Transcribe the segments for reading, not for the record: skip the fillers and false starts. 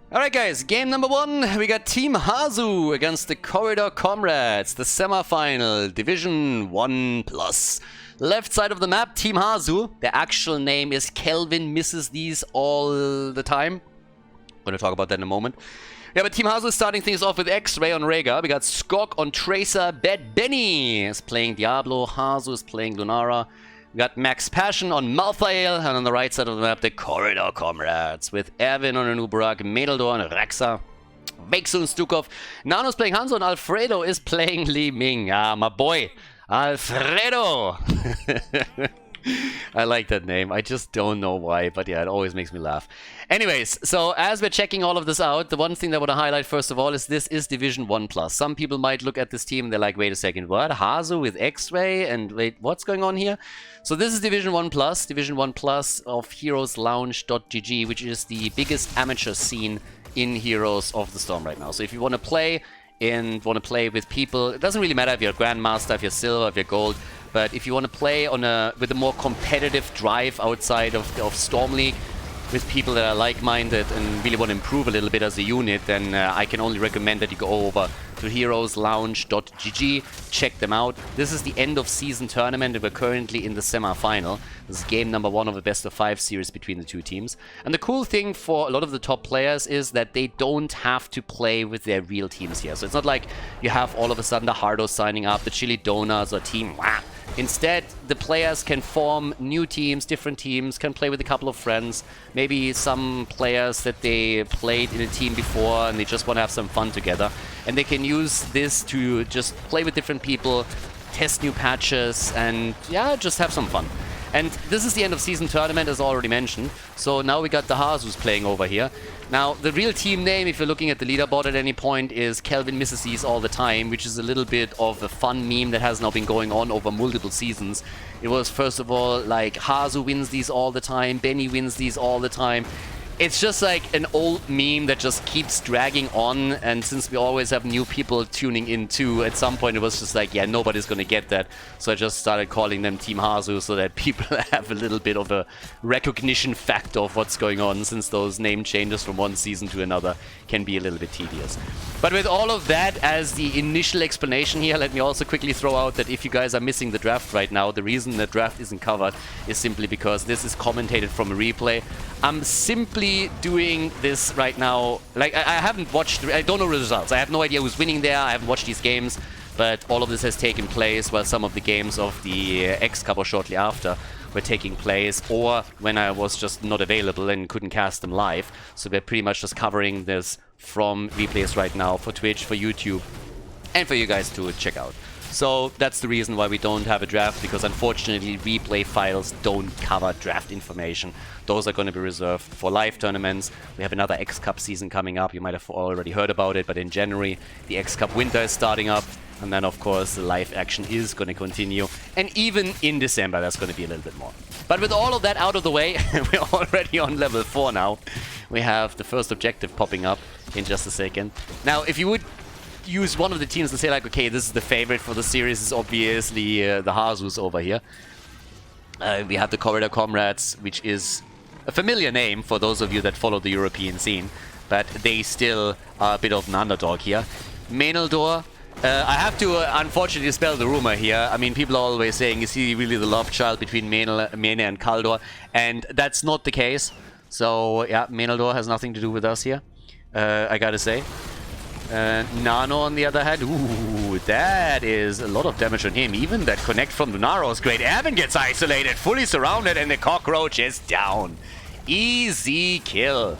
Alright guys, game number 1, we got Team Hasu against the Corridor Comrades, the semi-final, Division 1+. Left side of the map, Team Hasu. Their actual name is Kelvin misses these all the time. I'm gonna talk about that in a moment. Yeah, but Team Hasu is starting things off with X-Ray on Rhaegar. We got Skok on Tracer, Bad Benny is playing Diablo, Hasu is playing Lunara. We got Max Passion on Malthael, and on the right side of the map, the Corridor Comrades, with Erwin on Anubarak, Medeldor on Raxa, Vexu and Stukov. Nano's playing Hanzo, and Alfredo is playing Li Ming. Ah, my boy, Alfredo! I like that name. I just don't know why, but yeah, it always makes me laugh. Anyways, so as we're checking all of this out, the one thing that I want to highlight first of all is this is Division 1+. Some people might look at this team and they're like, wait a second, what? Hazu with X-Ray? And wait, what's going on here? So this is Division 1+, of heroeslounge.gg, which is the biggest amateur scene in Heroes of the Storm right now. So if you want to play and want to play with people, it doesn't really matter if you're Grandmaster, if you're Silver, if you're Gold, but if you want to play on with a more competitive drive outside of Storm League, with people that are like-minded and really want to improve a little bit as a unit, then I can only recommend that you go over to heroeslounge.gg, check them out. This is the end of season tournament and we're currently in the semi-final. This is game number 1 of the best of 5 series between the two teams. And the cool thing for a lot of the top players is that they don't have to play with their real teams here. So it's not like you have all of a sudden the Hardos signing up, the Chili Donuts or Team Wah. Instead, the players can form new teams, different teams, can play with a couple of friends. Maybe some players that they played in a team before and they just want to have some fun together. And they can use this to just play with different people, test new patches, and yeah, just have some fun. And this is the end of season tournament, as already mentioned. So now we got the Hasus playing over here. Now, the real team name, if you're looking at the leaderboard at any point, is Kelvin misses these all the time, which is a little bit of a fun meme that has now been going on over multiple seasons. It was, first of all, like, Hazu wins these all the time, Benny wins these all the time. It's just like an old meme that just keeps dragging on, and since we always have new people tuning in too, at some point it was just like, yeah, nobody's gonna get that. So I just started calling them Team Hasu so that people have a little bit of a recognition factor of what's going on, since those name changes from one season to another can be a little bit tedious. But with all of that as the initial explanation here, let me also quickly throw out that if you guys are missing the draft right now, the reason the draft isn't covered is simply because this is commentated from a replay. I'm simply doing this right now. Like, I haven't watched, I don't know the results. I have no idea who's winning there. I haven't watched these games, but all of this has taken place while some of the games of the X Cup or shortly after were taking place, or when I was just not available and couldn't cast them live. So we're pretty much just covering this from replays right now for Twitch, for YouTube, and for you guys to check out. So that's the reason why we don't have a draft, because unfortunately replay files don't cover draft information. Those are going to be reserved for live tournaments. We have another X Cup season coming up. You might have already heard about it, but in January the X Cup winter is starting up. And then, of course, the live action is going to continue. And even in December, there's going to be a little bit more. But with all of that out of the way, we're already on level 4 now. We have the first objective popping up in just a second. Now, if you would use one of the teams to say, like, okay, this is the favorite for the series, is obviously the Hasus over here. We have the Corridor Comrades, which is a familiar name for those of you that follow the European scene. But they still are a bit of an underdog here. Medeldor. I have to unfortunately dispel the rumor here. I mean, people are always saying, is he really the love child between Mene and Khaldor? And that's not the case. So, yeah, Medeldor has nothing to do with us here, I gotta say. Nano, on the other hand, ooh, that is a lot of damage on him. Even that connect from Lunaro is great. Erwin gets isolated, fully surrounded, and the cockroach is down. Easy kill.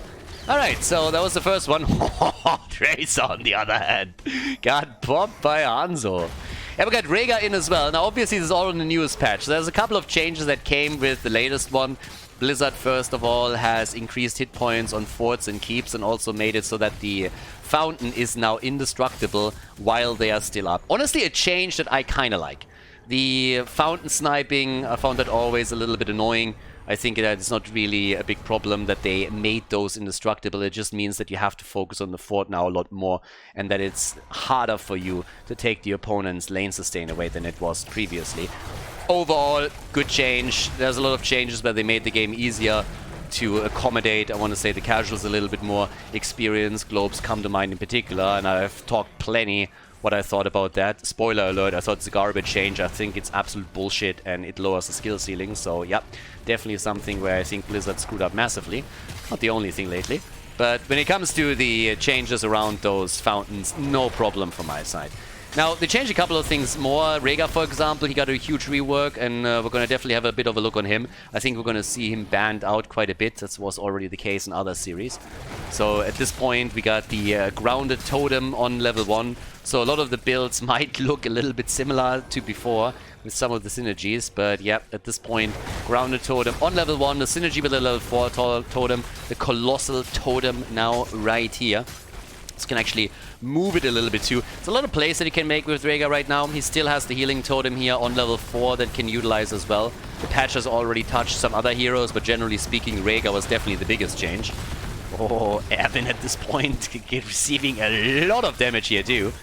Alright, so that was the first one. Tracer, on the other hand, got popped by Hanzo. And we got Rhaegar in as well. Now, obviously, this is all in the newest patch. There's a couple of changes that came with the latest one. Blizzard, first of all, has increased hit points on forts and keeps, and also made it so that the fountain is now indestructible while they are still up. Honestly, a change that I kind of like. The fountain sniping, I found that always a little bit annoying. I think that it's not really a big problem that they made those indestructible. It just means that you have to focus on the fort now a lot more, and that it's harder for you to take the opponent's lane sustain away than it was previously. Overall, good change. There's a lot of changes where they made the game easier. to accommodate, I want to say, the casuals a little bit more. Experience, globes come to mind in particular, and I've talked plenty what I thought about that. Spoiler alert, I thought it's a garbage change. I think it's absolute bullshit and it lowers the skill ceiling. So yeah, definitely something where I think Blizzard screwed up massively. Not the only thing lately. But when it comes to the changes around those fountains, no problem from my side. Now, they changed a couple of things more. Rhaegar, for example, he got a huge rework, and we're going to definitely have a bit of a look on him. I think we're going to see him banned out quite a bit. That was already the case in other series. So at this point, we got the grounded totem on level 1. So a lot of the builds might look a little bit similar to before with some of the synergies. But yeah, at this point, grounded totem on level 1, the synergy with the level 4 totem, the colossal totem now right here. This can actually move it a little bit too. There's a lot of plays that he can make with Rhaegar right now. He still has the healing totem here on level 4 that can utilize as well. The patch has already touched some other heroes, but generally speaking, Rhaegar was definitely the biggest change. Oh, Evan at this point receiving a lot of damage here too.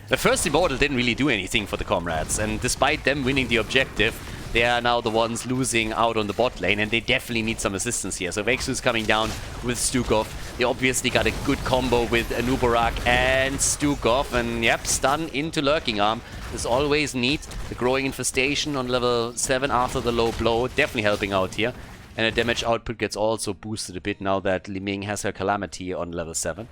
The first Immortal didn't really do anything for the Comrades, and despite them winning the objective, they are now the ones losing out on the bot lane, and they definitely need some assistance here. So Vexus coming down with Stukov. They obviously got a good combo with Anubarak and Stukov, and yep, stun into Lurking Arm is always neat. The Growing Infestation on level 7 after the low blow, definitely helping out here. And the damage output gets also boosted a bit now that Li Ming has her Calamity on level 7.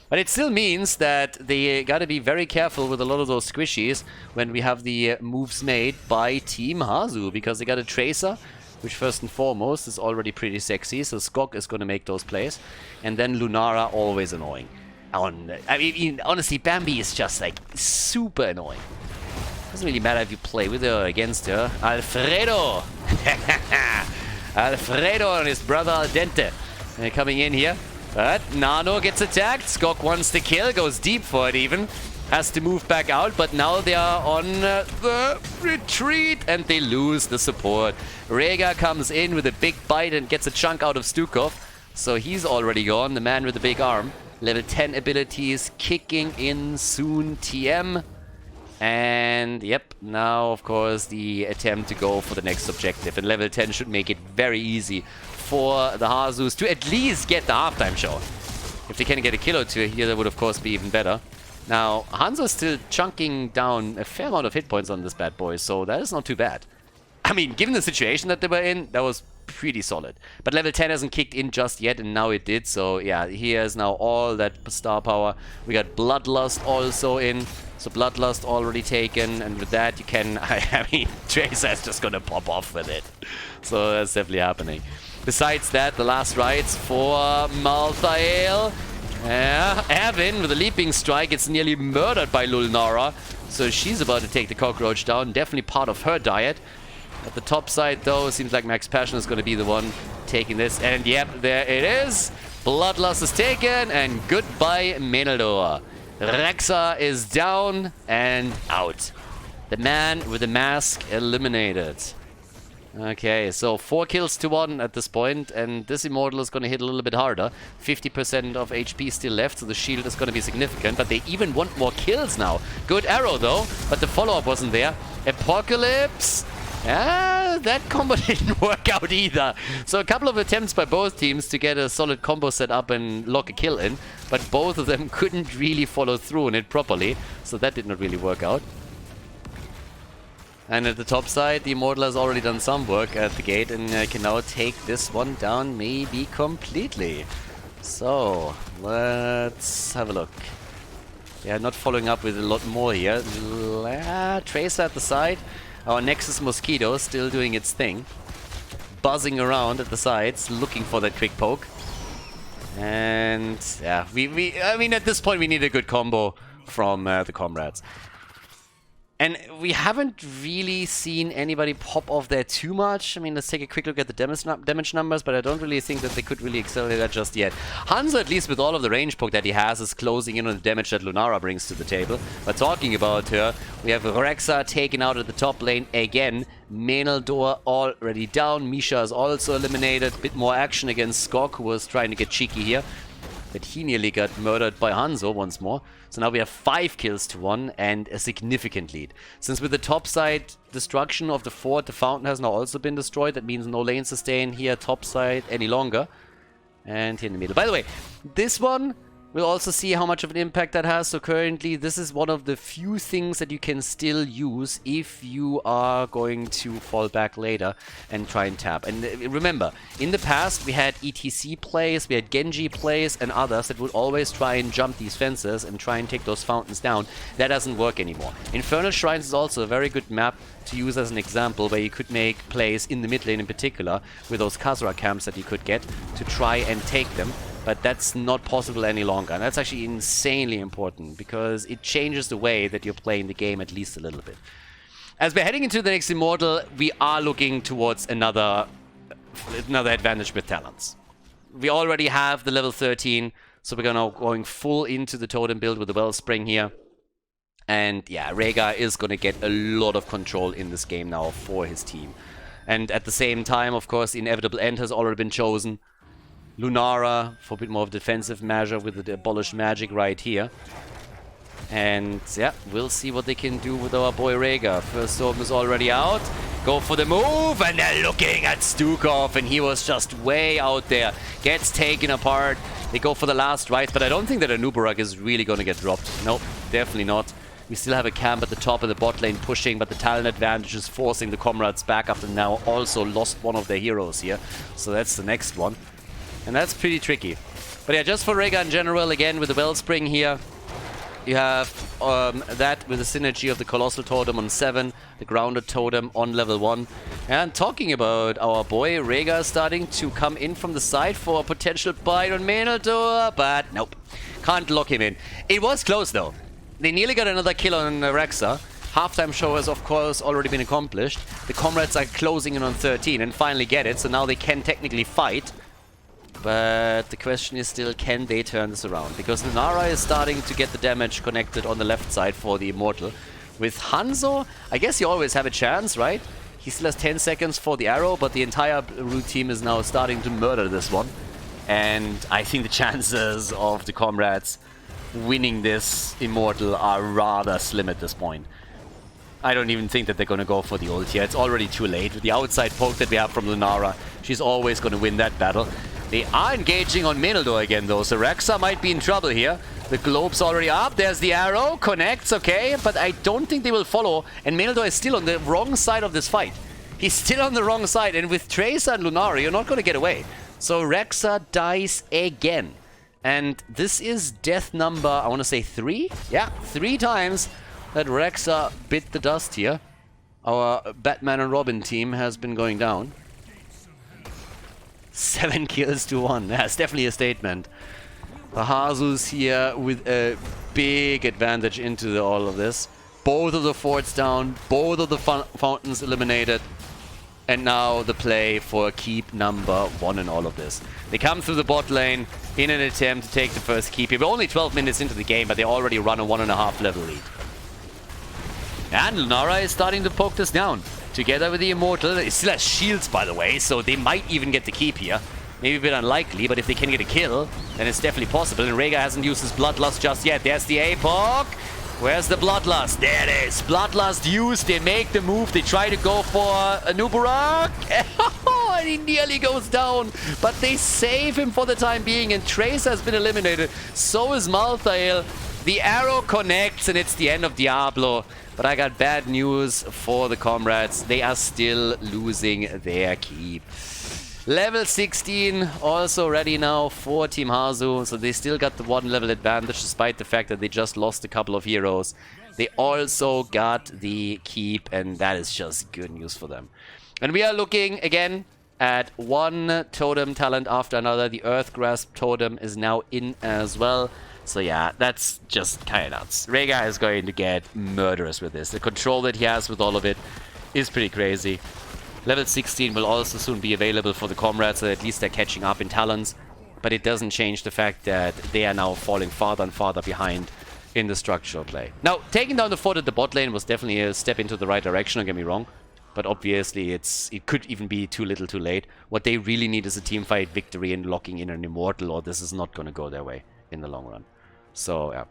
But it still means that they gotta be very careful with a lot of those squishies when we have the moves made by Team Hazu, because they got a Tracer, which first and foremost is already pretty sexy, so Skok is gonna make those plays. And then Lunara, always annoying. I mean, honestly, Bambi is just like super annoying. Doesn't really matter if you play with her or against her. Alfredo! Alfredo and his brother Al Dente coming in here. But Nano gets attacked. Skok wants the kill, goes deep for it even. Has to move back out, but now they are on the retreat and they lose the support. Rhaegar comes in with a big bite and gets a chunk out of Stukov. So he's already gone, the man with the big arm. Level 10 abilities kicking in soon, TM. And yep, now of course the attempt to go for the next objective. And level 10 should make it very easy for the Hasus to at least get the halftime show. If they can get a kill or two here, that would of course be even better. Now, Hanzo's still chunking down a fair amount of hit points on this bad boy, so that is not too bad. I mean, given the situation that they were in, that was pretty solid. But level 10 hasn't kicked in just yet, and now it did, so yeah, he has now all that star power. We got Bloodlust also in, so Bloodlust already taken, and with that you can, I mean, Tracer is just gonna pop off with it. So that's definitely happening. Besides that, the last rites for Malthael. Erwin with a leaping strike gets nearly murdered by Lulnara. So she's about to take the cockroach down. Definitely part of her diet. At the top side, though, seems like Max Passion is going to be the one taking this. And yep, there it is. Bloodlust is taken. And goodbye, Menelor. Rexa is down and out. The man with the mask eliminated. Okay, so 4 kills to 1 at this point, and this Immortal is going to hit a little bit harder. 50% of HP still left, so the shield is going to be significant, but they even want more kills now. Good arrow, though, but the follow-up wasn't there. Apocalypse! That combo didn't work out either. So a couple of attempts by both teams to get a solid combo set up and lock a kill in, but both of them couldn't really follow through on it properly, so that did not really work out. And at the top side, the Immortal has already done some work at the gate and can now take this one down maybe completely. So, let's have a look. Yeah, not following up with a lot more here. Tracer at the side. Our Nexus Mosquito still doing its thing. Buzzing around at the sides, looking for that quick poke. And yeah, I mean, at this point we need a good combo from the Comrades. And we haven't really seen anybody pop off there too much. I mean, let's take a quick look at the damage numbers, but I don't really think that they could really accelerate that just yet. Hanzo, at least with all of the range poke that he has, is closing in on the damage that Lunara brings to the table. But talking about her, we have Rexa taken out at the top lane again. Menelor already down. Misha is also eliminated. Bit more action against Skok, who was trying to get cheeky here. that he nearly got murdered by Hanzo once more. So now we have 5 kills to 1 and a significant lead. Since with the top side destruction of the fort, the fountain has now also been destroyed. That means no lane sustain here top side any longer. And here in the middle. By the way, this one, we'll also see how much of an impact that has. So currently, this is one of the few things that you can still use if you are going to fall back later and try and tap. And remember, in the past, we had ETC plays, we had Genji plays, and others that would always try and jump these fences and try and take those fountains down. That doesn't work anymore. Infernal Shrines is also a very good map to use as an example, where you could make plays in the mid lane in particular, with those Khazra camps that you could get to try and take them. But that's not possible any longer. And that's actually insanely important, because it changes the way that you're playing the game at least a little bit. As we're heading into the next Immortal, we are looking towards another advantage with talents. We already have the level 13, so we're now going full into the totem build with the Wellspring here. And yeah, Rhaegar is going to get a lot of control in this game now for his team. And at the same time, of course, the inevitable end has already been chosen. Lunara for a bit more of a defensive measure with the Abolish Magic right here. And yeah, we'll see what they can do with our boy Rhaegar. First Storm is already out. Go for the move, and they're looking at Stukov, and he was just way out there. Gets taken apart. They go for the last right, but I don't think that Anubarak is really going to get dropped. Nope, definitely not. We still have a camp at the top of the bot lane pushing, but the talent advantage is forcing the Comrades back after now also lost one of their heroes here. So that's the next one. And that's pretty tricky. But yeah, just for Rhaegar in general, again, with the Wellspring here, you have that with the synergy of the Colossal Totem on 7, the Grounded Totem on level 1. And talking about our boy, Rhaegar starting to come in from the side for a potential bite on Meneltor, but nope. Can't lock him in. It was close though. They nearly got another kill on Rexa. Halftime show has, of course, already been accomplished. The Comrades are closing in on 13 and finally get it, so now they can technically fight. But the question is still, can they turn this around? Because Lunara is starting to get the damage connected on the left side for the Immortal. With Hanzo, I guess you always have a chance, right? He still has 10 seconds for the arrow, but the entire root team is now starting to murder this one. And I think the chances of the Comrades winning this Immortal are rather slim at this point. I don't even think that they're going to go for the ult here. It's already too late. With the outside poke that we have from Lunara, she's always going to win that battle. They are engaging on Meneltor again though, so Rexa might be in trouble here. The globe's already up, there's the arrow, connects, okay, but I don't think they will follow, and Meneltor is still on the wrong side of this fight. He's still on the wrong side, and with Tracer and Lunara, you're not going to get away. So Rexa dies again. And this is death number, I want to say 3? Yeah, 3 times that Rexa bit the dust here. Our Batman and Robin team has been going down. 7 kills to 1. That's definitely a statement. The Hasus here with a big advantage into all of this. Both of the forts down, both of the fountains eliminated. And now the play for keep number 1 in all of this. They come through the bot lane in an attempt to take the first keep. We're only 12 minutes into the game, but they already run a 1.5 level lead. And Lunara is starting to poke this down. Together with the Immortal. It still has shields, by the way, so they might even get the keep here. Maybe a bit unlikely, but if they can get a kill, then it's definitely possible. And Rhaegar hasn't used his Bloodlust just yet. There's the APOC. Where's the Bloodlust? There it is. Bloodlust used. They make the move. They try to go for Anubarak. And he nearly goes down. But they save him for the time being. And Trace has been eliminated. So is Malthael. The arrow connects, and it's the end of Diablo. But I got bad news for the Comrades. They are still losing their keep. Level 16 also ready now for Team Hazu. So they still got the 1 level advantage despite the fact that they just lost a couple of heroes. They also got the keep, and that is just good news for them. And we are looking again at one totem talent after another. The Earth Grasp totem is now in as well. So yeah, that's just kind of nuts. Rhaegar is going to get murderous with this. The control that he has with all of it is pretty crazy. Level 16 will also soon be available for the Comrades, so at least they're catching up in talents. But it doesn't change the fact that they are now falling farther and farther behind in the structural play. Now, taking down the fort at the bot lane was definitely a step into the right direction, don't get me wrong. But obviously, it could even be too little too late. What they really need is a team fight victory and locking in an Immortal, or this is not going to go their way in the long run. So, yeah.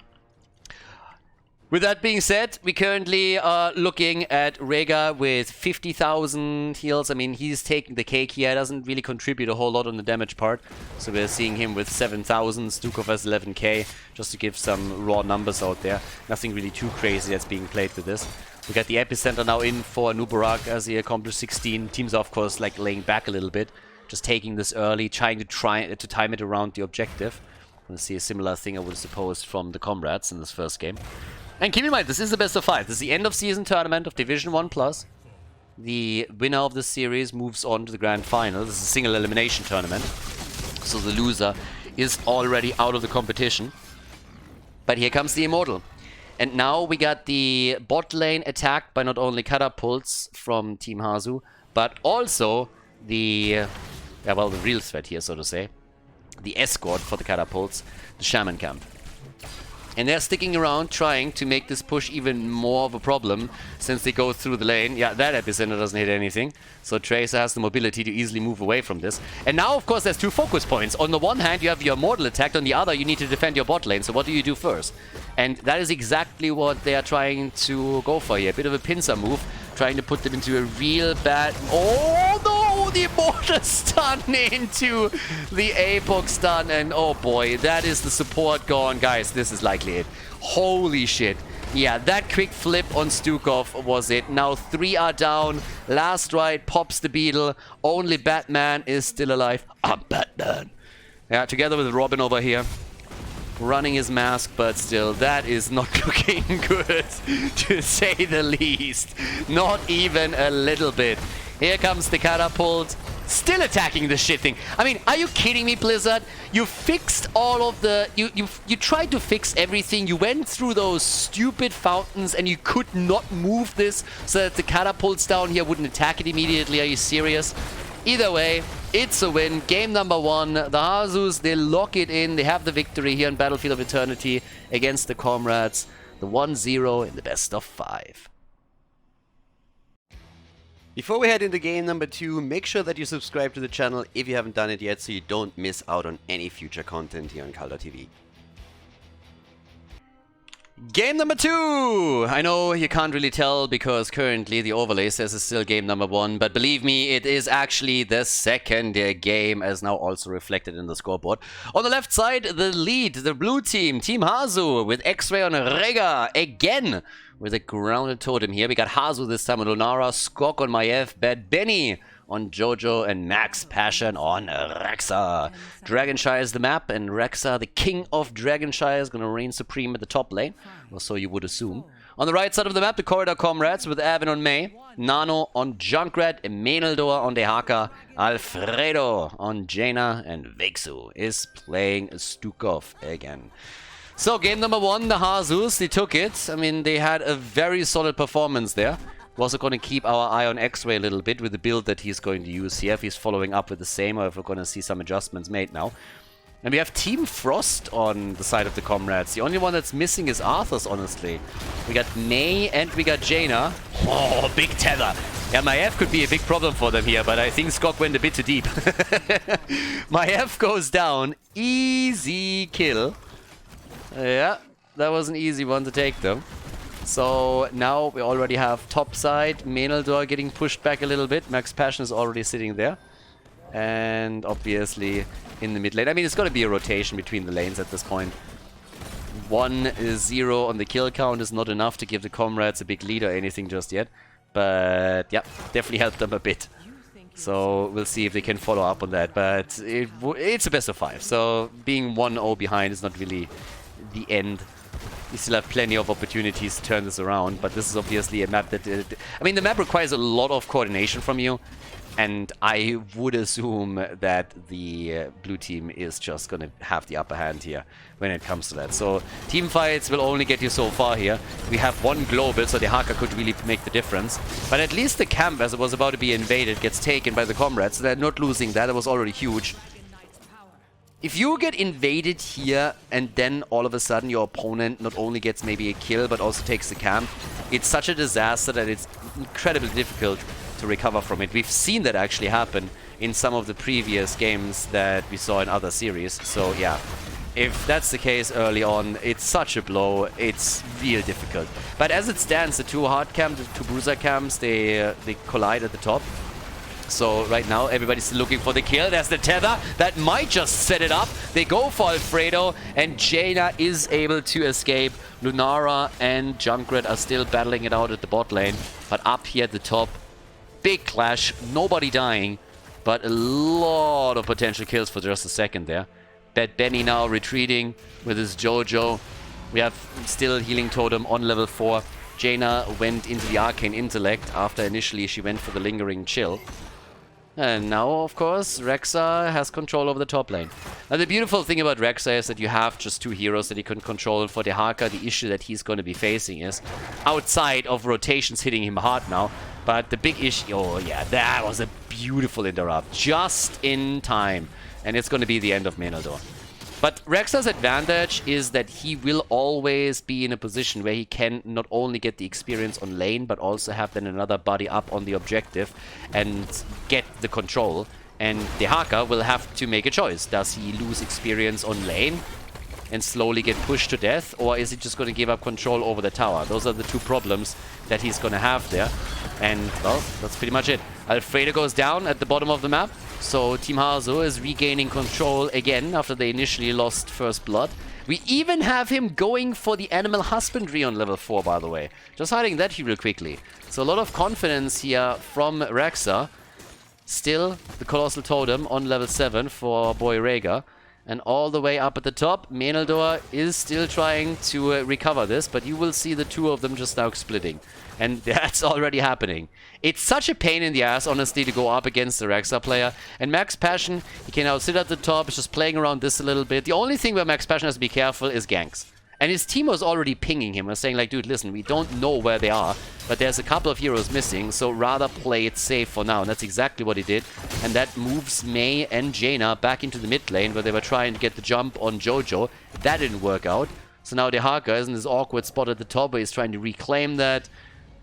With that being said, we currently are looking at Rhaegar with 50,000 heals. I mean, he's taking the cake here. Doesn't really contribute a whole lot on the damage part. So we're seeing him with 7,000. Stukov has 11k, just to give some raw numbers out there. Nothing really too crazy that's being played with this. We got the Epicenter now in for Nubarak as he accomplished 16. Teams are, of course, like laying back a little bit. Just taking this early, trying to time it around the objective. We'll see a similar thing, I would suppose, from the Comrades in this first game. And keep in mind, this is the best of 5. This is the end of season tournament of Division 1+. The winner of this series moves on to the grand final. This is a single elimination tournament. So the loser is already out of the competition. But here comes the Immortal. And now we got the bot lane attacked by not only catapults from Team Hazu, but also the, the real threat here, so to say. The escort for the catapults, the Shaman camp. And they're sticking around, trying to make this push even more of a problem since they go through the lane. Yeah, that Epicenter doesn't hit anything. So Tracer has the mobility to easily move away from this. And now, of course, there's 2 focus points. On the one hand, you have your Immortal attacked. On the other, you need to defend your bot lane. So what do you do first? And that is exactly what they are trying to go for here. A bit of a pincer move, trying to put them into a real bad... Oh, no! The Immortal stun into the Apoc stun. And oh boy, that is the support gone. Guys, this is likely it. Holy shit. Yeah, that quick flip on Stukov was it. Now 3 are down. Last ride pops the beetle. Only Batman is still alive. I'm Batman. Yeah, together with Robin over here. Running his mask, but still, that is not looking good, to say the least. Not even a little bit. Here comes the catapult. Still attacking the shit thing. I mean, are you kidding me, Blizzard? You fixed all of the... You tried to fix everything. You went through those stupid fountains and you could not move this so that the catapults down here wouldn't attack it immediately. Are you serious? Either way, it's a win. Game number 1. The Hasus, they lock it in. They have the victory here on Battlefield of Eternity against the Comrades. The 1-0 in the best of 5. Before we head into game number 2, make sure that you subscribe to the channel if you haven't done it yet so you don't miss out on any future content here on Khaldor TV. Game number 2! I know you can't really tell because currently the overlay says it's still game number 1, but believe me, it is actually the second game as now also reflected in the scoreboard. On the left side, the lead, the blue team, Team Hazu with X-Ray on Rhaegar again with a grounded totem here. We got Hasu this time on Lunara, Skok on Maiev, Bad Benny on Jojo, and Max Passion on Rexa. Dragonshire is the map, and Rexa, the king of Dragonshire, is going to reign supreme at the top lane, or so you would assume. On the right side of the map, the Corridor Comrades with Avin on Mei, Nano on Junkrat, Menel'dor on Dehaka, Alfredo on Jaina, and Vexu is playing Stukov again. So, game number 1, the Hasus, they took it. I mean, they had a very solid performance there. We're also going to keep our eye on X-Ray a little bit with the build that he's going to use here. If he's following up with the same, or if we're going to see some adjustments made now. And we have Team Frost on the side of the Comrades. The only one that's missing is Arthur's, honestly. We got Mei and we got Jaina. Oh, big tether. Yeah, Maiev could be a big problem for them here, but I think Skok went a bit too deep. Maiev goes down. Easy kill. Yeah, that was an easy one to take them. So now we already have top side, Menel'dor getting pushed back a little bit. Max Passion is already sitting there. And obviously in the mid lane. I mean, it's going to be a rotation between the lanes at this point. 1-0 on the kill count is not enough to give the Comrades a big lead or anything just yet. But yeah, definitely helped them a bit. So we'll see if they can follow up on that. But it's a best of 5. So being 1-0 behind is not really the end. You still have plenty of opportunities to turn this around, but this is obviously a map that... I mean, the map requires a lot of coordination from you, and I would assume that the blue team is just going to have the upper hand here when it comes to that. So, team fights will only get you so far here. We have 1 global, so the Haka could really make the difference. But at least the camp, as it was about to be invaded, gets taken by the Comrades, so they're not losing that. It was already huge. If you get invaded here and then all of a sudden your opponent not only gets maybe a kill but also takes the camp, it's such a disaster that it's incredibly difficult to recover from it. We've seen that actually happen in some of the previous games that we saw in other series. So yeah, if that's the case early on, it's such a blow. It's real difficult. But as it stands, the two hard camps, the two bruiser camps, they collide at the top. So right now, everybody's still looking for the kill. There's the tether. That might just set it up. They go for Alfredo, and Jaina is able to escape. Lunara and Junkrat are still battling it out at the bot lane. But up here at the top, big clash. Nobody dying, but a lot of potential kills for just a second there. Bad Benny now retreating with his Jojo. We have still Healing Totem on level 4. Jaina went into the Arcane Intellect after initially she went for the Lingering Chill. And now, of course, Rexa has control over the top lane. Now, the beautiful thing about Rexa is that you have just two heroes that he can control. And for Dehaka, the issue that he's going to be facing is outside of rotations hitting him hard now. But the big issue... Oh, yeah, that was a beautiful interrupt. Just in time. And it's going to be the end of Menaldor. But Rexa's advantage is that he will always be in a position where he can not only get the experience on lane, but also have then another body up on the objective and get the control. And Dehaka will have to make a choice. Does he lose experience on lane and slowly get pushed to death? Or is he just going to give up control over the tower? Those are the two problems that he's going to have there. And, well, that's pretty much it. Alfredo goes down at the bottom of the map. So Team Hasu is regaining control again after they initially lost first blood. We even have him going for the animal husbandry on level 4, by the way. Just hiding that here real quickly. So a lot of confidence here from Rexa. Still, the Colossal Totem on level 7 for boy Rhaegar. And all the way up at the top, Menaldor is still trying to recover this, but you will see the two of them just now splitting. And that's already happening. It's such a pain in the ass, honestly, to go up against the Rexa player. And Max Passion, he can now sit at the top, is just playing around this a little bit. The only thing where Max Passion has to be careful is ganks. And his team was already pinging him and saying like, dude, listen, we don't know where they are, but there's a couple of heroes missing, so rather play it safe for now. And that's exactly what he did. And that moves Mei and Jaina back into the mid lane, where they were trying to get the jump on Jojo. That didn't work out. So now Dehaka is in this awkward spot at the top, where he's trying to reclaim that.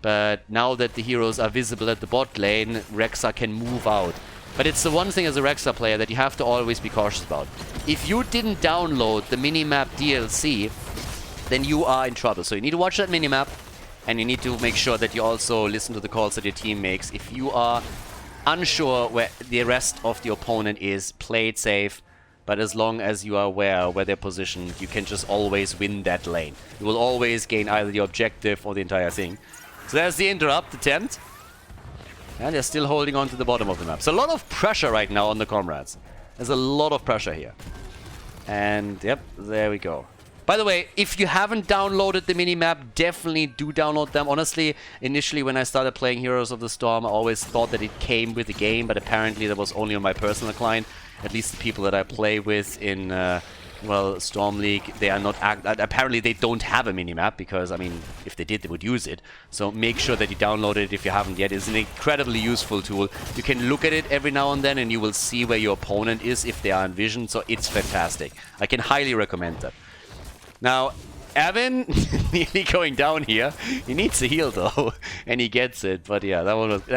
But now that the heroes are visible at the bot lane, Rexa can move out. But it's the one thing as a Rexa player that you have to always be cautious about. If you didn't download the minimap DLC, then you are in trouble. So you need to watch that minimap, and you need to make sure that you also listen to the calls that your team makes. If you are unsure where the rest of the opponent is, play it safe. But as long as you are aware where they're positioned, you can just always win that lane. You will always gain either the objective or the entire thing. So there's the interrupt attempt. And they're still holding on to the bottom of the map. So a lot of pressure right now on the Comrades. There's a lot of pressure here. And yep, there we go. By the way, if you haven't downloaded the minimap, definitely do download them. Honestly, initially when I started playing Heroes of the Storm, I always thought that it came with the game, but apparently that was only on my personal client. At least the people that I play with in, well, Storm League, they are not... apparently they don't have a minimap, because, I mean, if they did, they would use it. So make sure that you download it if you haven't yet. It's an incredibly useful tool. You can look at it every now and then, and you will see where your opponent is if they are in vision. So it's fantastic. I can highly recommend that. Now, Evan nearly going down here. He needs a heal though, and he gets it. But yeah, that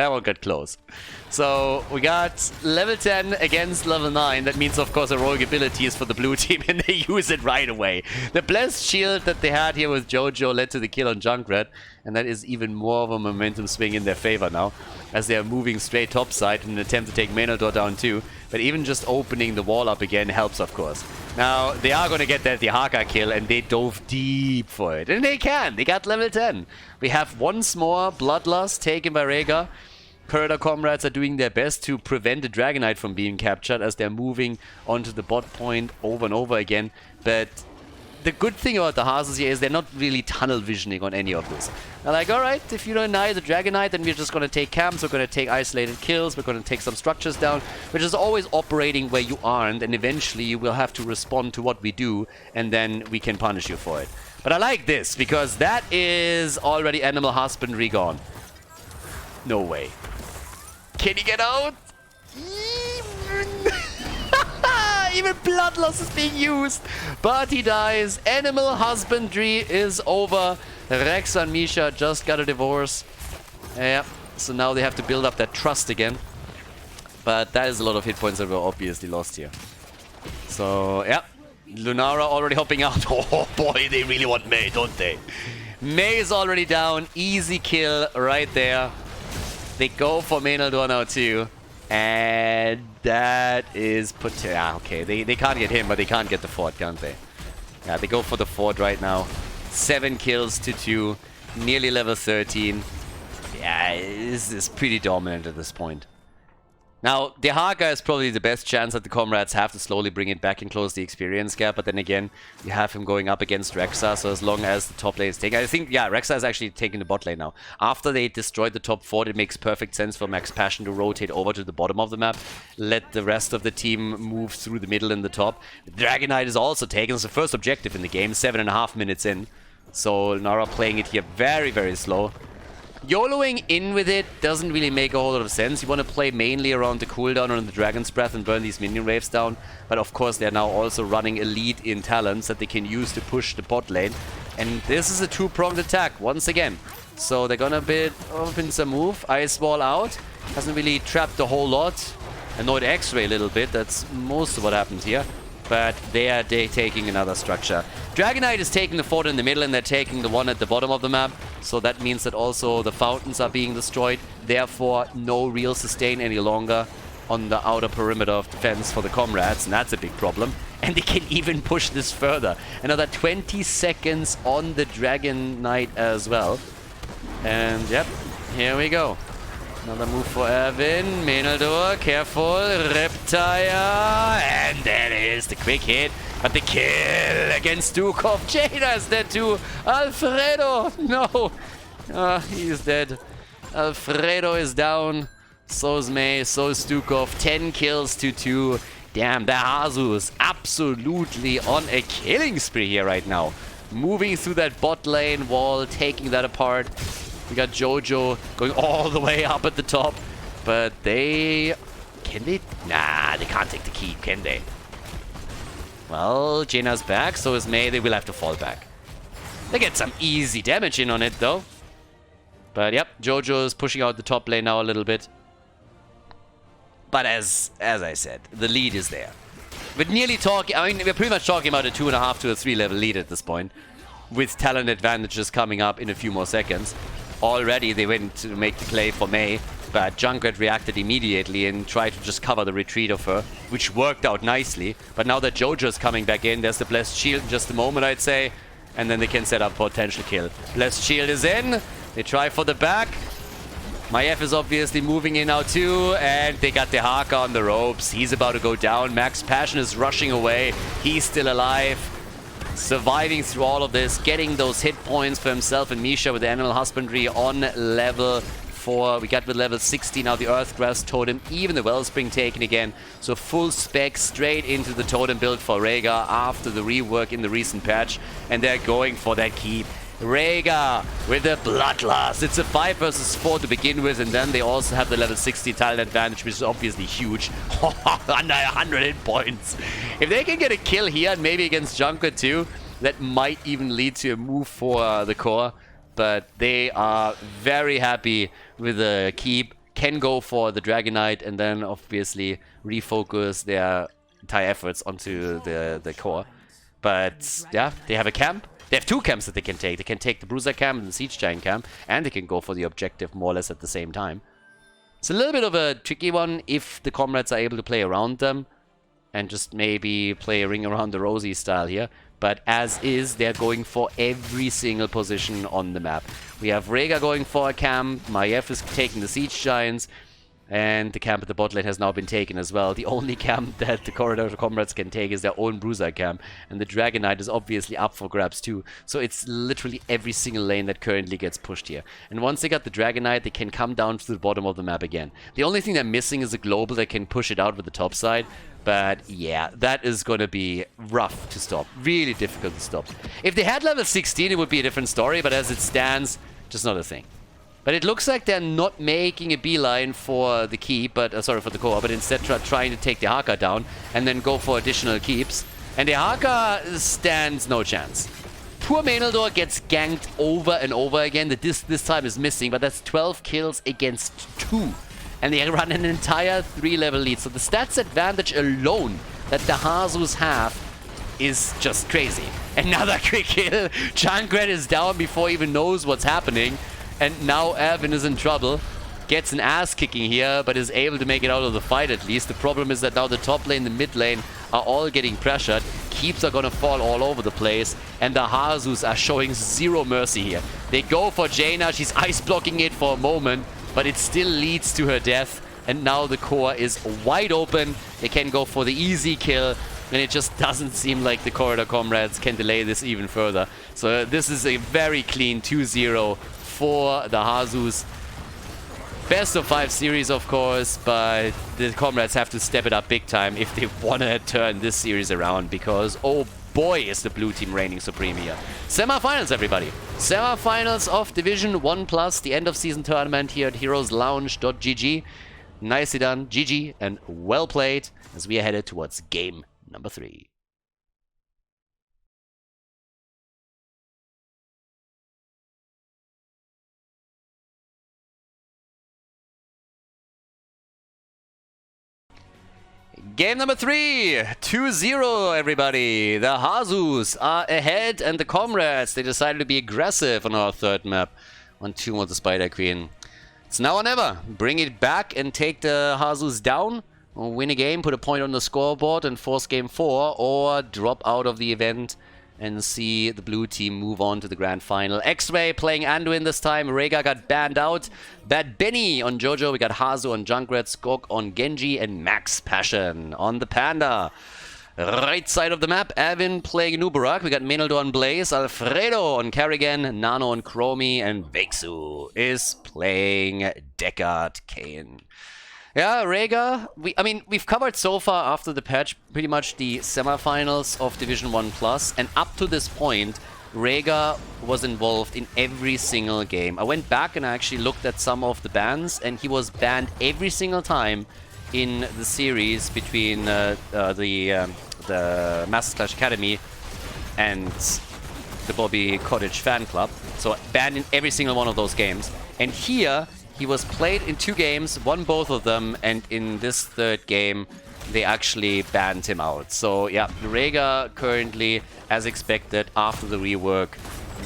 one got close. So we got level 10 against level 9. That means, of course, heroic abilities for the blue team, and they use it right away. The blessed shield that they had here with Jojo led to the kill on Junkrat, and that is even more of a momentum swing in their favor now, as they are moving straight topside in an attempt to take Menaldor down too. But even just opening the wall up again helps, of course. Now, they are going to get that Dehaka kill, and they dove deep for it. And they can! They got level 10. We have once more Bloodlust taken by Rhaegar. Corridor Comrades are doing their best to prevent the Dragonite from being captured, as they're moving onto the bot point over and over again. But the good thing about the Hasus here is they're not really tunnel visioning on any of this. They're like, alright, if you don't deny the Dragonite, then we're just going to take camps, we're going to take isolated kills, we're going to take some structures down. We're just always operating where you aren't, and eventually you will have to respond to what we do, and then we can punish you for it. But I like this, because that is already Animal Husbandry gone. No way. Can he get out? Even Bloodlust is being used, but he dies. Animal Husbandry is over. Rex and Misha just got a divorce. Yeah, So now they have to build up that trust again. But that is a lot of hit points that were obviously lost here. So, yeah. Lunara already hopping out. Oh boy, they really want Mei, don't they? Mei is already down. Easy kill right there. They go for main Khaldor now too. And that is... yeah, okay. They can't get him, but they can't get the fort, can't they? Yeah, they go for the fort right now. 7 kills to 2. Nearly level 13. Yeah, this is pretty dominant at this point. Now, the Haka is probably the best chance that the Comrades have to slowly bring it back and close the experience gap, but then again, you have him going up against Rexa, so as long as the top lane is taken... I think, yeah, Rexa is actually taking the bot lane now. After they destroyed the top fort, it makes perfect sense for Max Passion to rotate over to the bottom of the map, let the rest of the team move through the middle and the top. The Dragon Knight is also taken as the first objective in the game, 7.5 minutes in. So, Nara playing it here very, very slow. YOLOing in with it doesn't really make a whole lot of sense. You want to play mainly around the cooldown on the Dragon's Breath and burn these minion waves down. But of course they're now also running a lead in talents that they can use to push the bot lane. And this is a two-pronged attack once again. So they're gonna open some move. Ice Wall out. Hasn't really trapped a whole lot. Annoyed X-Ray a little bit. That's most of what happened here. But they're taking another structure. Dragon Knight is taking the fort in the middle and they're taking the one at the bottom of the map. So that means that also the fountains are being destroyed. Therefore, no real sustain any longer on the outer perimeter of defense for the Comrades. And that's a big problem. And they can even push this further. Another 20 seconds on the Dragon Knight as well. And yep, here we go. Another move for Erwin. Main Khaldor, careful. Reptile. And there it is, the quick hit. But the kill against Dukov. Jada is dead too. Alfredo. No. He's dead. Alfredo is down. So is Mei. So is Dukov. 10 kills to 2. Damn, the Hasu is absolutely on a killing spree here right now. Moving through that bot lane wall, taking that apart. We got Jojo going all the way up at the top. But they... Can they? Nah, they can't take the keep, can they? Well, Jaina's back, so is Mei. They will have to fall back. They get some easy damage in on it, though. But yep, Jojo is pushing out the top lane now a little bit. But as I said, the lead is there. We're nearly talking... I mean, we're pretty much talking about a 2.5 to a 3 level lead at this point. With talent advantages coming up in a few more seconds. Already they went to make the play for Mei, but Junkrat reacted immediately and tried to just cover the retreat of her, which worked out nicely. But now that Jojo's coming back in, there's the Blessed Shield in just a moment, I'd say. And then they can set up potential kill. Blessed Shield is in. They try for the back. Maiev is obviously moving in now too, and they got the Haka on the ropes. He's about to go down. Max Passion is rushing away. He's still alive. Surviving through all of this, getting those hit points for himself and Misha with the Animal Husbandry on level 4. We got with level 60 now the Earthgrass Totem, even the Wellspring taken again. So full spec straight into the totem build for Rhaegar after the rework in the recent patch. And they're going for that keep. Rhaegar with the Bloodlust. It's a 5 versus 4 to begin with, and then they also have the level 60 talent advantage, which is obviously huge. Under 100 hit points. If they can get a kill here, and maybe against Junkrat too, that might even lead to a move for the core. But they are very happy with the keep. Can go for the Dragon Knight, and then obviously refocus their entire efforts onto the core. But yeah, they have a camp. They have 2 camps that they can take. They can take the Bruiser camp and the Siege Giant camp, and they can go for the objective more or less at the same time. It's a little bit of a tricky one if the Comrades are able to play around them and just maybe play a ring around the Rosy style here. But as is, they're going for every single position on the map. We have Rhaegar going for a camp, Maiev is taking the Siege Giants, and the camp at the bot lane has now been taken as well. The only camp that the Corridor Comrades can take is their own Bruiser camp. And the Dragon Knight is obviously up for grabs too. So it's literally every single lane that currently gets pushed here. And once they got the Dragon Knight, they can come down to the bottom of the map again. The only thing they're missing is a global that can push it out with the top side. But yeah, that is going to be rough to stop. Really difficult to stop. If they had level 16, it would be a different story. But as it stands, just not a thing. But it looks like they're not making a beeline for the keep, but sorry, for the core, but instead trying to take the Haka down and then go for additional keeps. And the Haka stands no chance. poor Menaldor gets ganked over and over again. The this time is missing, but that's 12 kills against 2. And they run an entire 3-level lead. So the stats advantage alone that the Hasus have is just crazy. Another quick kill. Junkrat is down before he even knows what's happening. And now Erwin is in trouble. Gets an ass kicking here, but is able to make it out of the fight at least. The problem is that now the top lane, the mid lane are all getting pressured. Keeps are gonna fall all over the place. And the Hasus are showing zero mercy here. They go for Jaina. She's ice blocking it for a moment, but it still leads to her death. And now the core is wide open. They can go for the easy kill. And it just doesn't seem like the Corridor Comrades can delay this even further. So this is a very clean 2-0 for the Hasus. Best of 5 series, of course, but the Comrades have to step it up big time if they want to turn this series around, because oh boy is the blue team reigning supreme here. Semi-finals, everybody. Semi-finals of Division 1+, the end of season tournament here at heroeslounge.gg. Nicely done, GG, and well played as we are headed towards game number 3. Game number 3, 2-0 everybody. The Hasus are ahead and the Comrades, they decided to be aggressive on our third map on Tomb of the Spider Queen. It's now or never. Bring it back and take the Hasus down, or win a game, put a point on the scoreboard and force game 4, or drop out of the event and see the blue team move on to the grand final. X-Ray playing Anduin this time. Rega got banned out. Bad Benny on Jojo. We got Hazu on Junkrat, Skog on Genji, and Max Passion on the Panda. Right side of the map, Avin playing Nubarak. We got Menaldor on Blaze, Alfredo on Carrigan, Nano on Chromie, and Vexu is playing Deckard Kane. Yeah, Rega, we've covered so far after the patch pretty much the semifinals of Division 1+, and up to this point, Rega was involved in every single game. I went back and I actually looked at some of the bans, and he was banned every single time in the series between the Masters Clash Academy and the Bobby Cottage fan club. So banned in every single one of those games. And here, he was played in 2 games, won both of them, and in this third game, they actually banned him out. So yeah, Rega currently, as expected, after the rework,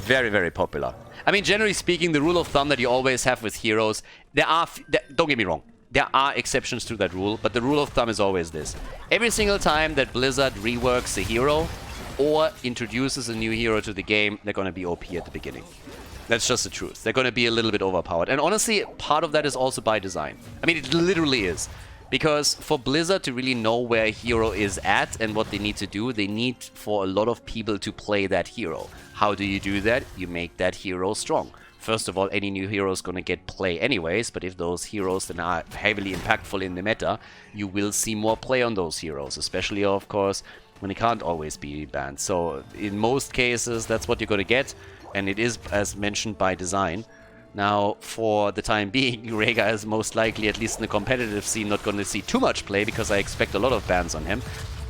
very, very popular. I mean, generally speaking, the rule of thumb that you always have with heroes, don't get me wrong, there are exceptions to that rule, but the rule of thumb is always this. Every single time that Blizzard reworks a hero or introduces a new hero to the game, they're going to be OP at the beginning. That's just the truth. They're going to be a little bit overpowered. And honestly, part of that is also by design. I mean, it literally is. Because for Blizzard to really know where a hero is at and what they need to do, they need for a lot of people to play that hero. How do you do that? You make that hero strong. First of all, any new hero is going to get play anyways, but if those heroes then are heavily impactful in the meta, you will see more play on those heroes, especially, of course, when it can't always be banned. So in most cases, that's what you're going to get. And it is, as mentioned, by design. Now, for the time being, Rega is most likely, at least in the competitive scene, not going to see too much play, because I expect a lot of bans on him.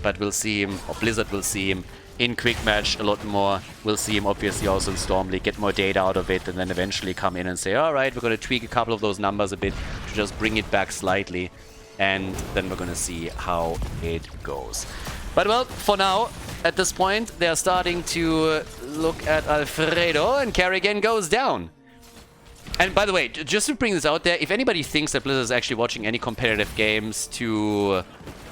But we'll see him, or Blizzard will see him, in Quick Match a lot more. We'll see him, obviously, also in Storm League, get more data out of it, and then eventually come in and say, alright, we're going to tweak a couple of those numbers a bit to just bring it back slightly. And then we're going to see how it goes. But well, for now, at this point, they're starting to look at Alfredo, and Carrigan goes down. And by the way, just to bring this out there, if anybody thinks that Blizzard is actually watching any competitive games to,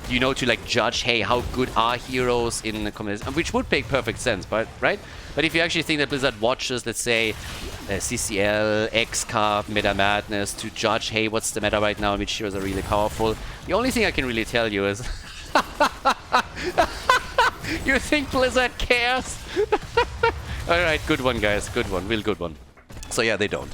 you know, to like judge, hey, how good are heroes in the competitive, which would make perfect sense, but right? But if you actually think that Blizzard watches, let's say, CCL, XCarp, Meta Madness, to judge, hey, what's the meta right now, which heroes are really powerful, the only thing I can really tell you is... You think Blizzard cares? Alright, good one, guys. Good one. Real good one. So yeah, they don't.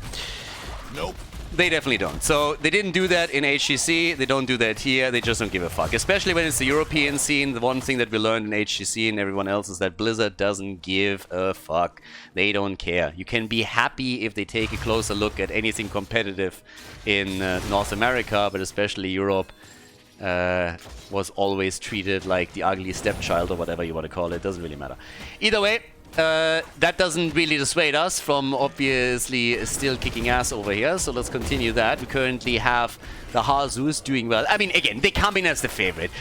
Nope. They definitely don't. So they didn't do that in HGC. They don't do that here. They just don't give a fuck. Especially when it's the European scene. The one thing that we learned in HGC and everyone else is that Blizzard doesn't give a fuck. They don't care. You can be happy if they take a closer look at anything competitive in North America, but especially Europe. Was always treated like the ugly stepchild or whatever you want to call it. Doesn't really matter. Either way, That doesn't really dissuade us from obviously still kicking ass over here, so let's continue that. We currently have the Hasus doing well. I mean, again, they come in as the favorite.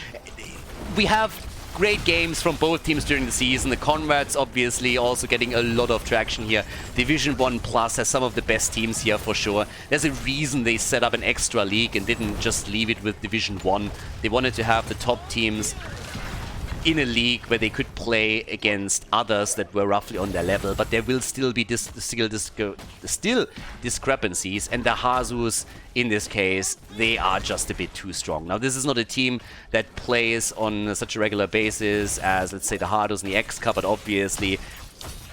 We have great games from both teams during the season. The Comrades obviously also getting a lot of traction here. Division 1 Plus has some of the best teams here for sure. There's a reason they set up an extra league and didn't just leave it with Division 1. They wanted to have the top teams in a league where they could play against others that were roughly on their level, but there will still be still discrepancies, and the Hasus in this case, they are just a bit too strong. Now, this is not a team that plays on such a regular basis as, let's say, the Hasus and the X-Cup, but obviously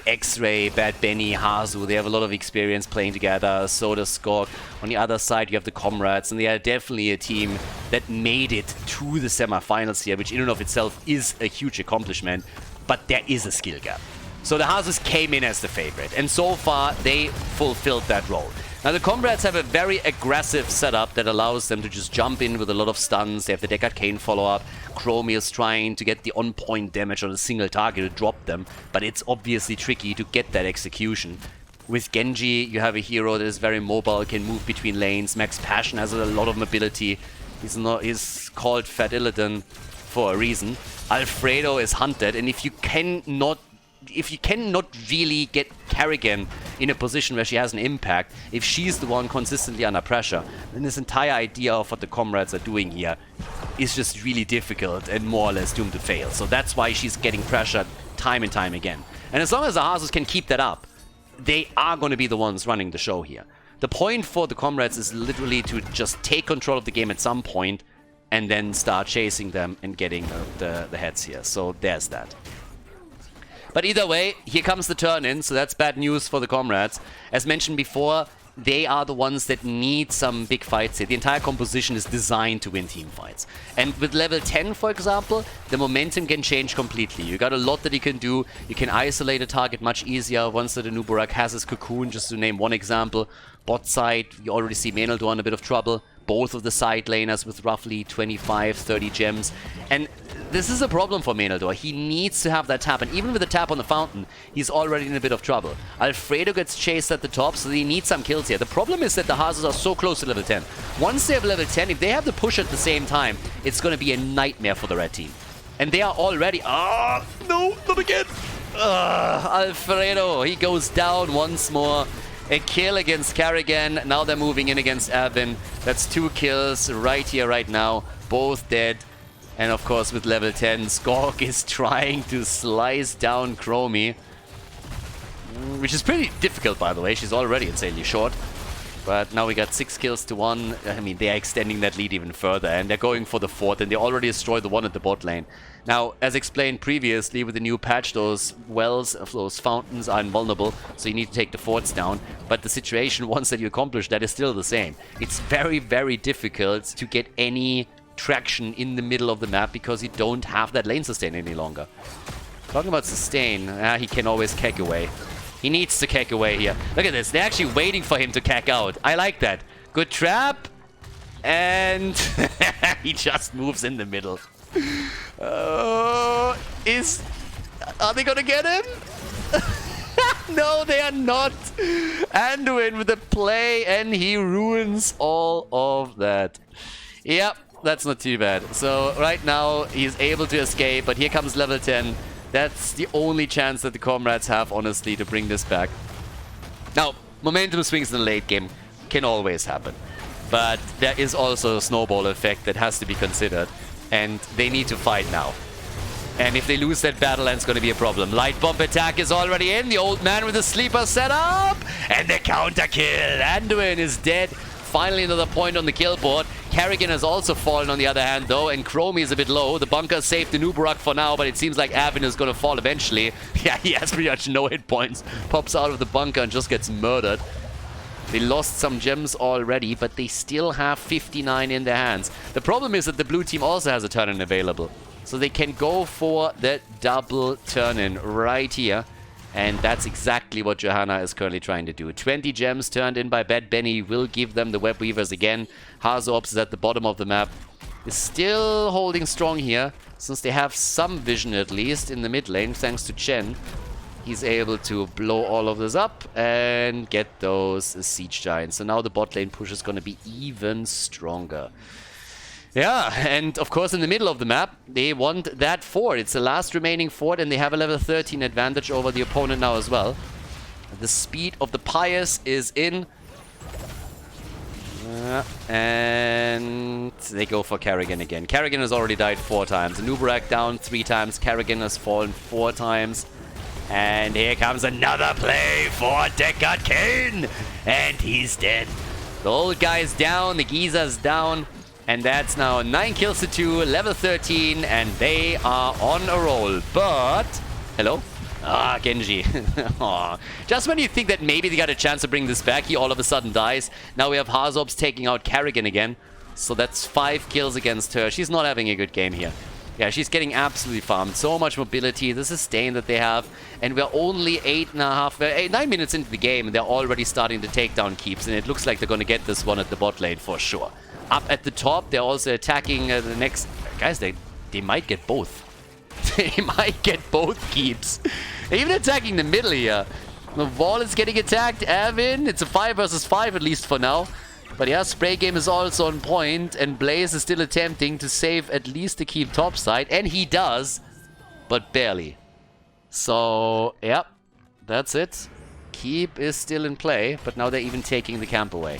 X-Ray, Bad Benny, Hazu, they have a lot of experience playing together. So does Skog. On the other side, you have the Comrades, and they are definitely a team that made it to the semifinals here, which in and of itself is a huge accomplishment, but there is a skill gap. So the Hasus came in as the favorite, and so far they fulfilled that role. Now the Comrades have a very aggressive setup that allows them to just jump in with a lot of stuns. They have the Deck Arcane follow-up. Chromie is trying to get the on-point damage on a single target to drop them, but it's obviously tricky to get that execution. With Genji, you have a hero that is very mobile, can move between lanes. Max Passion has a lot of mobility. He's called Fat Illidan for a reason. Alfredo is hunted, and if you cannot really get Kerrigan in a position where she has an impact, if she's the one consistently under pressure, then this entire idea of what the Comrades are doing here is just really difficult and more or less doomed to fail. So that's why she's getting pressured time and time again. And as long as the Hasus can keep that up, they are going to be the ones running the show here. The point for the Comrades is literally to just take control of the game at some point and then start chasing them and getting the heads here. So there's that. But either way, here comes the turn-in, so that's bad news for the Comrades. As mentioned before, they are the ones that need some big fights here. The entire composition is designed to win team fights. And with level 10, for example, the momentum can change completely. You got a lot that you can do. You can isolate a target much easier once that the Nuburak has his cocoon, just to name one example. Bot side, you already see Meneldo in a bit of trouble. Both of the side laners with roughly 25, 30 gems. And this is a problem for Meneldo. He needs to have that tap, and even with the tap on the fountain, he's already in a bit of trouble. Alfredo gets chased at the top, so they need some kills here. The problem is that the Hasus are so close to level 10. Once they have level 10, if they have the push at the same time, it's going to be a nightmare for the red team. And they are already... Ah, no, not again! Alfredo, he goes down once more. A kill against Kerrigan. Now they're moving in against Avin. That's 2 kills right here, right now. Both dead. And of course, with level 10, Skog is trying to slice down Chromie. Which is pretty difficult, by the way. She's already insanely short. But now we got 6 kills to 1. I mean, they're extending that lead even further. And they're going for the 4th. And they already destroyed the one at the bot lane. Now, as explained previously, with the new patch, those wells, those fountains are invulnerable. So you need to take the forts down. But the situation, once that you accomplish that, is still the same. It's very, very difficult to get any traction in the middle of the map because you don't have that lane sustain any longer. Talking about sustain, he can always keg away. He needs to keg away here. Look at this. They're actually waiting for him to keg out. I like that. Good trap. And he just moves in the middle. Are they gonna get him? No, they are not. Anduin with the play, and he ruins all of that. Yep, that's not too bad. So right now he's able to escape, but here comes level 10. That's the only chance that the Comrades have, honestly, to bring this back. Now, momentum swings in the late game can always happen. But there is also a snowball effect that has to be considered. And they need to fight now. And if they lose that battle, then it's going to be a problem. Light bomb attack is already in. The old man with the sleeper set up. And the counter kill. Anduin is dead. Finally another point on the kill board. Kerrigan has also fallen on the other hand, though. And Chromie is a bit low. The bunker saved the Nuburak for now, but it seems like Avin is going to fall eventually. Yeah, he has pretty much no hit points. Pops out of the bunker and just gets murdered. They lost some gems already, but they still have 59 in their hands. The problem is that the blue team also has a turn-in available. So they can go for that double turn-in right here. And that's exactly what Johanna is currently trying to do. 20 gems turned in by Bad Benny will give them the Web Weavers again. Hazu is at the bottom of the map. Is still holding strong here, since they have some vision at least in the mid lane, thanks to Chen. he's able to blow all of this up and get those siege giants. So now the bot lane push is going to be even stronger. Yeah, and of course in the middle of the map, they want that fort. It's the last remaining fort, and they have a level 13 advantage over the opponent now as well. The speed of the Pious is in. And they go for Kerrigan again. Kerrigan has already died 4 times. Nubarak down 3 times. Kerrigan has fallen 4 times. And here comes another play for Deckard Cain. And he's dead. The old guy's down. The Giza's down. And that's now 9 kills to 2. Level 13. And they are on a roll. But... Hello? Ah, Genji. Just when you think that maybe they got a chance to bring this back, he all of a sudden dies. Now we have Harzobs taking out Kerrigan again. So that's 5 kills against her. She's not having a good game here. Yeah, she's getting absolutely farmed. So much mobility. This is sustain that they have. And we're only 9 minutes into the game, and they're already starting to take down keeps. And it looks like they're going to get this one at the bot lane for sure. Up at the top, they're also attacking the next... Guys, they might get both. They might get both keeps. They're even attacking the middle here. The wall is getting attacked. Avin, it's a 5 versus 5 at least for now. But yeah, Spray Game is also on point, and Blaze is still attempting to save at least the keep topside. And he does, but barely. So, yeah, that's it. Keep is still in play, but now they're even taking the camp away.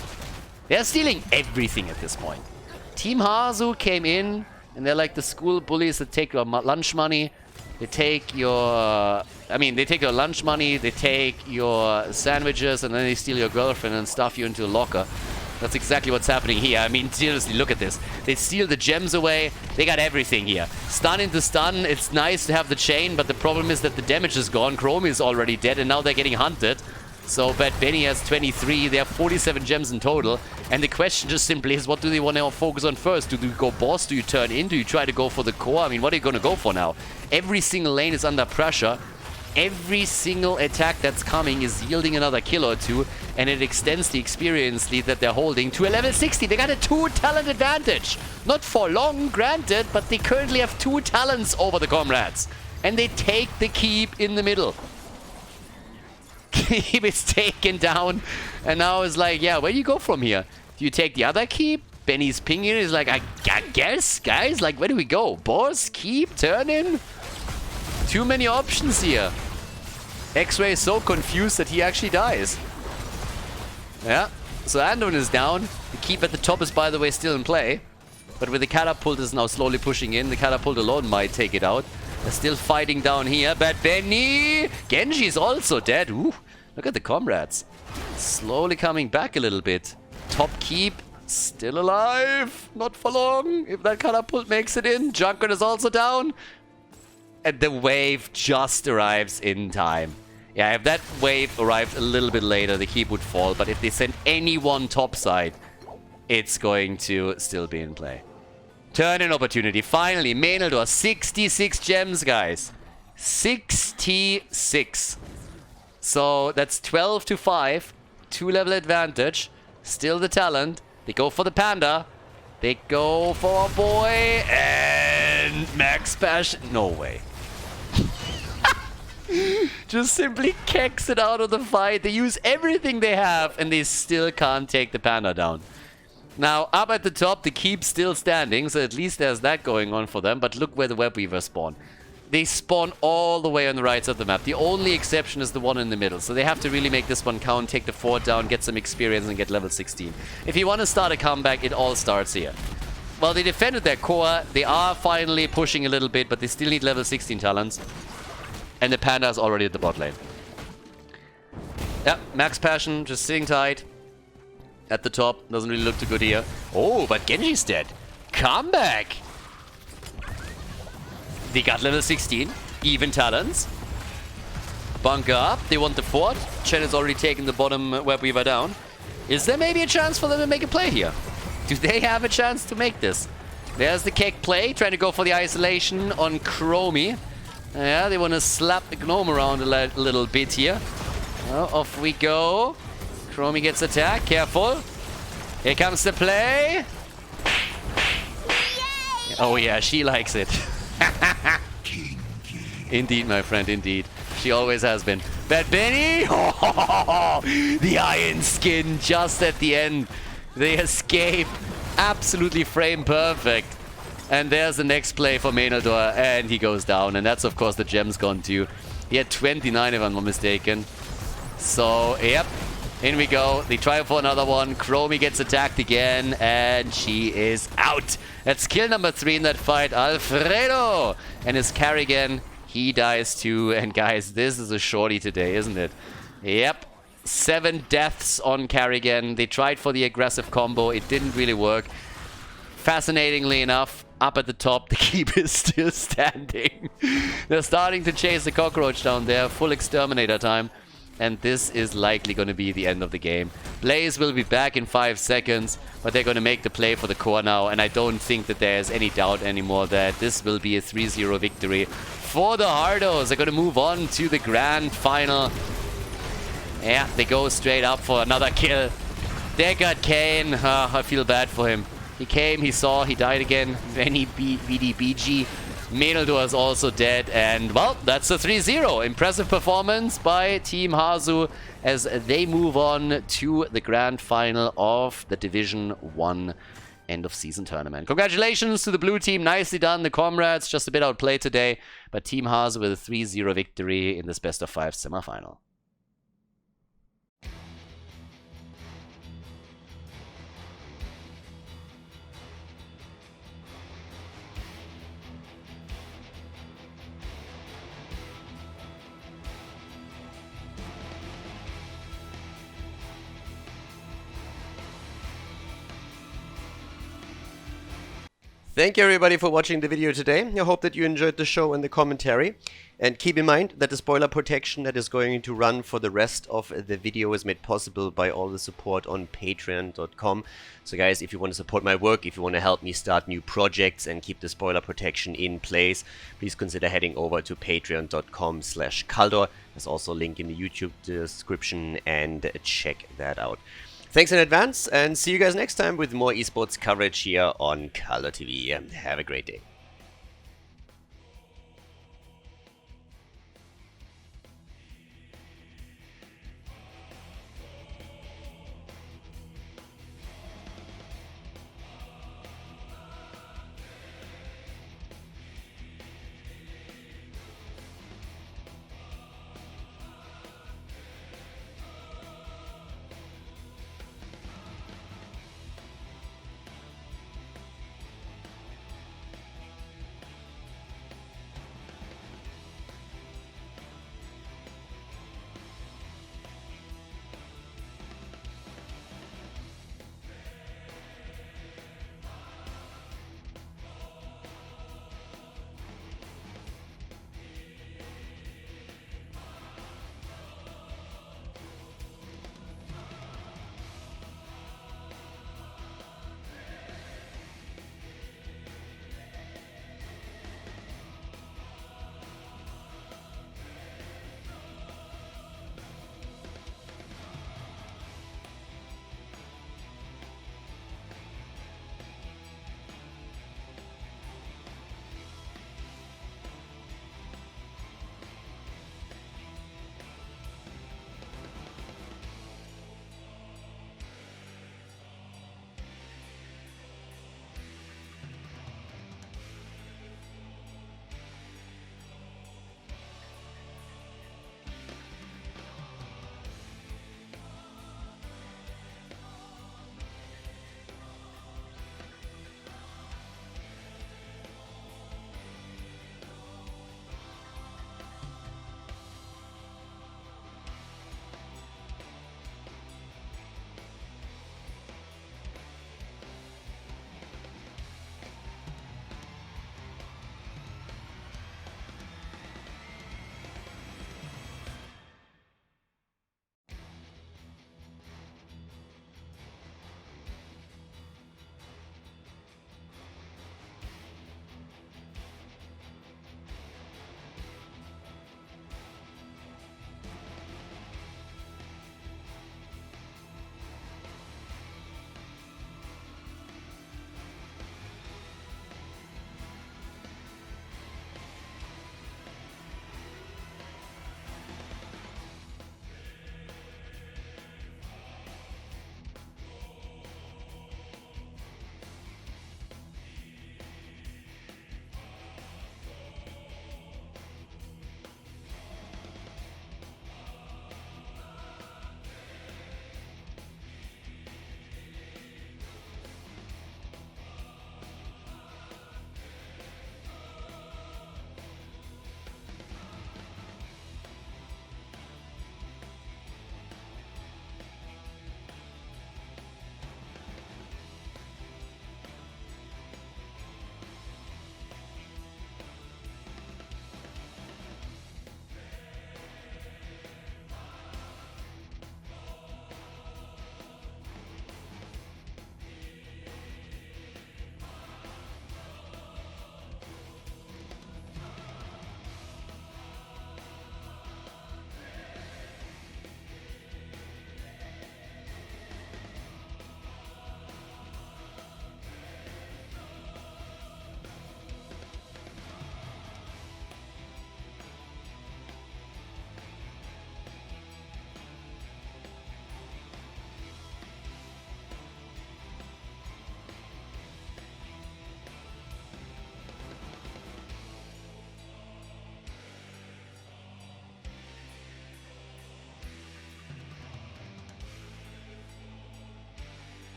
They're stealing everything at this point. Team Hazu came in, and they're like the school bullies that take your lunch money. They take your... they take your lunch money, they take your sandwiches, and then they steal your girlfriend and stuff you into a locker. That's exactly what's happening here. I mean, seriously, look at this. They steal the gems away. They got everything here. Stun into stun. It's nice to have the chain, but the problem is that the damage is gone. Chromie is already dead, and now they're getting hunted. So Bad Benny has 23. They have 47 gems in total. And the question just simply is, what do they want to focus on first? Do you go boss? Do you turn in? Do you try to go for the core? I mean, what are you going to go for now? Every single lane is under pressure. Every single attack that's coming is yielding another kill or 2. And it extends the experience lead that they're holding to a level 60. They got a 2 talent advantage. Not for long, granted, but they currently have 2 talents over the Comrades. And they take the keep in the middle. Keep is taken down, and now it's like, yeah, where do you go from here? Do you take the other keep? Benny's pinging is like, I guess, guys, like, where do we go? Boss, keep, turn in? Too many options here. X-Ray is so confused that he actually dies. Yeah, so Andon is down. The keep at the top is, by the way, still in play. But with the catapult is now slowly pushing in. The catapult alone might take it out. They're still fighting down here. Bad Benny! Genji is also dead. Ooh, look at the Comrades. Slowly coming back a little bit. Top keep, still alive. Not for long. If that catapult makes it in. Junkrat is also down. And the wave just arrives in time. Yeah, if that wave arrived a little bit later, the keep would fall. But if they send anyone topside, it's going to still be in play. Turn-in opportunity. Finally, Menel'dor. 66 gems, guys. 66. So that's 12 to 5. 2-level advantage. Still the talent. They go for the panda. They go for a boy. And Max Bash. No way. Just simply kicks it out of the fight. They use everything they have, and they still can't take the panda down. Now, up at the top, the keep's still standing, so at least there's that going on for them. But look where the web weavers spawn. They spawn all the way on the right side of the map. The only exception is the one in the middle. So they have to really make this one count, take the fort down, get some experience, and get level 16. If you want to start a comeback, it all starts here. Well, they defended their core. They are finally pushing a little bit, but they still need level 16 talents. And the panda is already at the bot lane. Yeah, Max Passion just sitting tight. At the top, doesn't really look too good here. Oh, but Genji's dead. Comeback! They got level 16. Even talents. Bunker up. They want the fort. Chen has already taken the bottom web weaver down. Is there maybe a chance for them to make a play here? Do they have a chance to make this? There's the Keck play. Trying to go for the isolation on Chromie. Yeah, they want to slap the gnome around a little bit here. Well, off we go. Chromie gets attacked. Careful. Here comes the play. Oh yeah, she likes it. Indeed, my friend, indeed. She always has been. Bad Benny! Oh, the Iron Skin just at the end. The escape. Absolutely frame perfect. And there's the next play for Maynardor, and he goes down. And that's, of course, the gem's gone too. He had 29, if I'm not mistaken. So, yep. In we go. They try for another one. Chromie gets attacked again, and she is out. That's kill number 3 in that fight. Alfredo! And his Carrigan, he dies too. And guys, this is a shorty today, isn't it? Yep. 7 deaths on Carrigan. They tried for the aggressive combo. It didn't really work. Fascinatingly enough, up at the top, the keep is still standing. They're starting to chase the cockroach down there. Full exterminator time. And this is likely going to be the end of the game. Blaze will be back in 5 seconds, but they're going to make the play for the core now. And I don't think that there's any doubt anymore that this will be a 3-0 victory for the Hardos. They're going to move on to the grand final. Yeah, they go straight up for another kill. There got Kane. I feel bad for him. He came, he saw, he died again. Benny BDBG. Maynardor is also dead, and well, that's a 3-0. Impressive performance by Team Hasu as they move on to the grand final of the Division 1 end of season tournament. Congratulations to the blue team, nicely done. The Comrades just a bit outplayed today, but Team Hasu with a 3-0 victory in this best of 5 semifinal. Thank you everybody for watching the video today. I hope that you enjoyed the show and the commentary. And keep in mind that the spoiler protection that is going to run for the rest of the video is made possible by all the support on patreon.com. So guys, if you want to support my work, if you want to help me start new projects and keep the spoiler protection in place, please consider heading over to patreon.com/Khaldor. There's also a link in the YouTube description, and check that out. Thanks in advance, and see you guys next time with more esports coverage here on Khaldor TV. Have a great day.